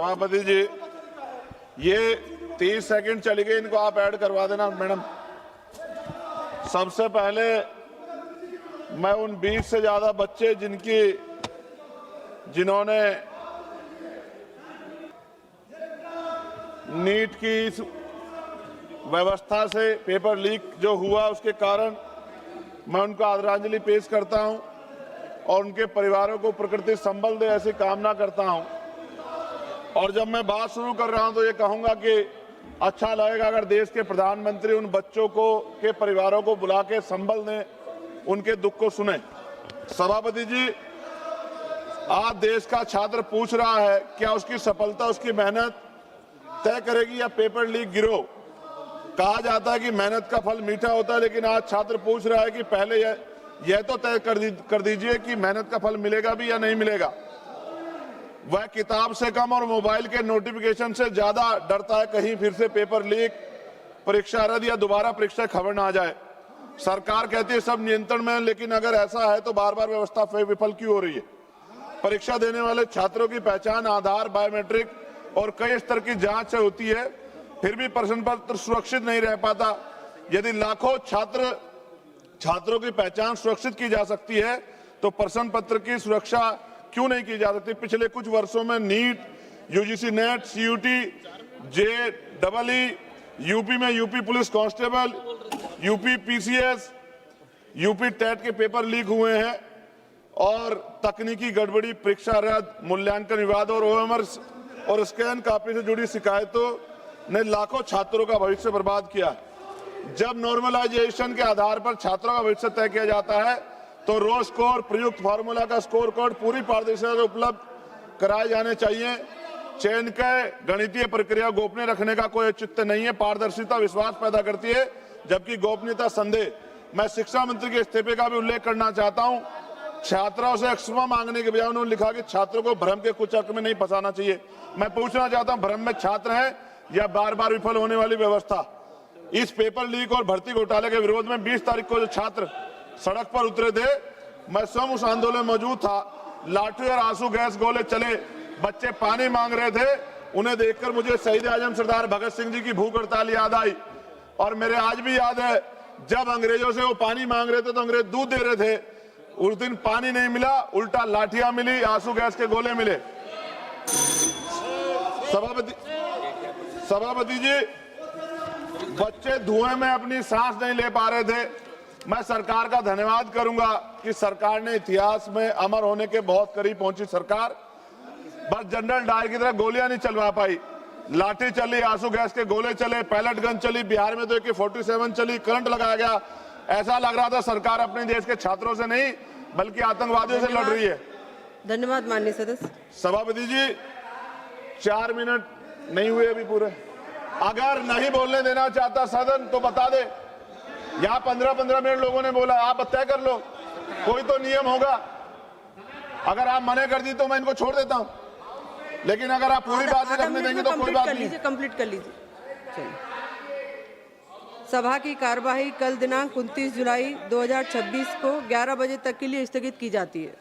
सभापति जी, ये 30 सेकंड चली गई, इनको आप ऐड करवा देना मैडम। सबसे पहले मैं उन 20 से ज्यादा बच्चे जिन्होंने नीट की इस व्यवस्था से पेपर लीक जो हुआ उसके कारण मैं उनको आदरांजलि पेश करता हूं और उनके परिवारों को प्रकृति संबल दे ऐसी कामना करता हूं। और जब मैं बात शुरू कर रहा हूं तो ये कहूंगा कि अच्छा लगेगा अगर देश के प्रधानमंत्री उन बच्चों को के परिवारों को बुला के संबल दें, उनके दुख को सुने। सभापति जी, आज देश का छात्र पूछ रहा है क्या उसकी सफलता उसकी मेहनत तय करेगी या पेपर लीक गिरोह। कहा जाता है कि मेहनत का फल मीठा होता है, लेकिन आज छात्र पूछ रहा है कि पहले यह तो तय कर दीजिए कि मेहनत का फल मिलेगा भी या नहीं मिलेगा। वह किताब से कम और मोबाइल के नोटिफिकेशन से ज्यादा डरता है कहीं फिर से पेपर लीक, परीक्षा रद्द या दोबारा परीक्षा खबर ना आ जाए। सरकार कहती है सब नियंत्रण में है, लेकिन अगर ऐसा है तो बार बार व्यवस्था विफल क्यों हो रही है। परीक्षा देने वाले छात्रों की पहचान आधार, बायोमेट्रिक और कई स्तर की जांच से होती है, फिर भी प्रश्न पत्र सुरक्षित नहीं रह पाता। यदि लाखों छात्रों की पहचान सुरक्षित की जा सकती है तो प्रश्न पत्र की सुरक्षा क्यों नहीं की जा सकती। पिछले कुछ वर्षों में NEET, UGC NET, CUET, JEE, UP में UP police constable, UP PCS, UP TET के पेपर लीक हुए हैं और तकनीकी गड़बड़ी, परीक्षा रद्द, मूल्यांकन विवाद और ओएमआर और स्कैन कॉपी से जुड़ी शिकायतों ने लाखों छात्रों का भविष्य बर्बाद किया। जब नॉर्मलाइजेशन के आधार पर छात्रों का भविष्य तय किया जाता है तो रो स्कोर, प्रयुक्त फार्मूला का स्कोर कार्ड पूरी पारदर्शिता से उपलब्ध कराए जाने चाहिए। चयन के गणितीय प्रक्रिया गोपनीय रखने का कोई औचित्य नहीं है। पारदर्शिता विश्वास पैदा करती है जबकि गोपनीयता संदेह। मैं शिक्षा मंत्री के इस्तीफे का भी उल्लेख करना चाहता हूं। छात्रों से क्षमा मांगने के बजाय उन्होंने लिखा कि छात्रों को भ्रम के कुचक्र में नहीं फंसाना चाहिए। मैं पूछना चाहता हूं, भ्रम में छात्र हैं या बार बार विफल होने वाली व्यवस्था। इस पेपर लीक और भर्ती घोटाले के विरोध में 20 तारीख को जो छात्र सड़क पर उतरे थे, मैं स्वयं उस आंदोलन में मौजूद था। लाठी और आंसू गैस गोले चले, बच्चे पानी मांग रहे थे। उन्हें देखकर मुझे शहीद आजम सरदार भगत सिंह जी की भूख हड़ताल याद आई। और मेरे आज भी याद है जब अंग्रेजों से वो पानी मांग रहे थे तो अंग्रेज दूध दे रहे थे। उस दिन पानी नहीं मिला, उल्टा लाठियां मिली, आंसू गैस के गोले मिले। सभापति जी, बच्चे धुएं में अपनी सांस नहीं ले पा रहे थे। मैं सरकार का धन्यवाद करूंगा कि सरकार ने इतिहास में अमर होने के बहुत करीब पहुंची। सरकार बस जनरल डायर की तरह गोलियां नहीं चलवा पाई, लाठी चली, आंसू गैस के गोले चले, पैलेट गन चली, बिहार में तो AK-47 चली, करंट लगाया गया। ऐसा लग रहा था सरकार अपने देश के छात्रों से नहीं बल्कि आतंकवादियों से लड़ रही है। धन्यवाद माननीय सदस्य। सभापति जी, 4 मिनट नहीं हुए अभी पूरे। अगर नहीं बोलने देना चाहता सदन तो बता दे। यहाँ 15-15 मिनट लोगों ने बोला, आप तय कर लो, कोई तो नियम होगा। अगर आप मना कर दी तो मैं इनको छोड़ देता हूँ, लेकिन अगर आप पूरी बात रखने देंगे तो कोई बात नहीं। कंप्लीट कर लीजिए। चलिए, सभा की कार्यवाही कल दिनांक 29 जुलाई 2026 को 11 बजे तक के लिए स्थगित की जाती है।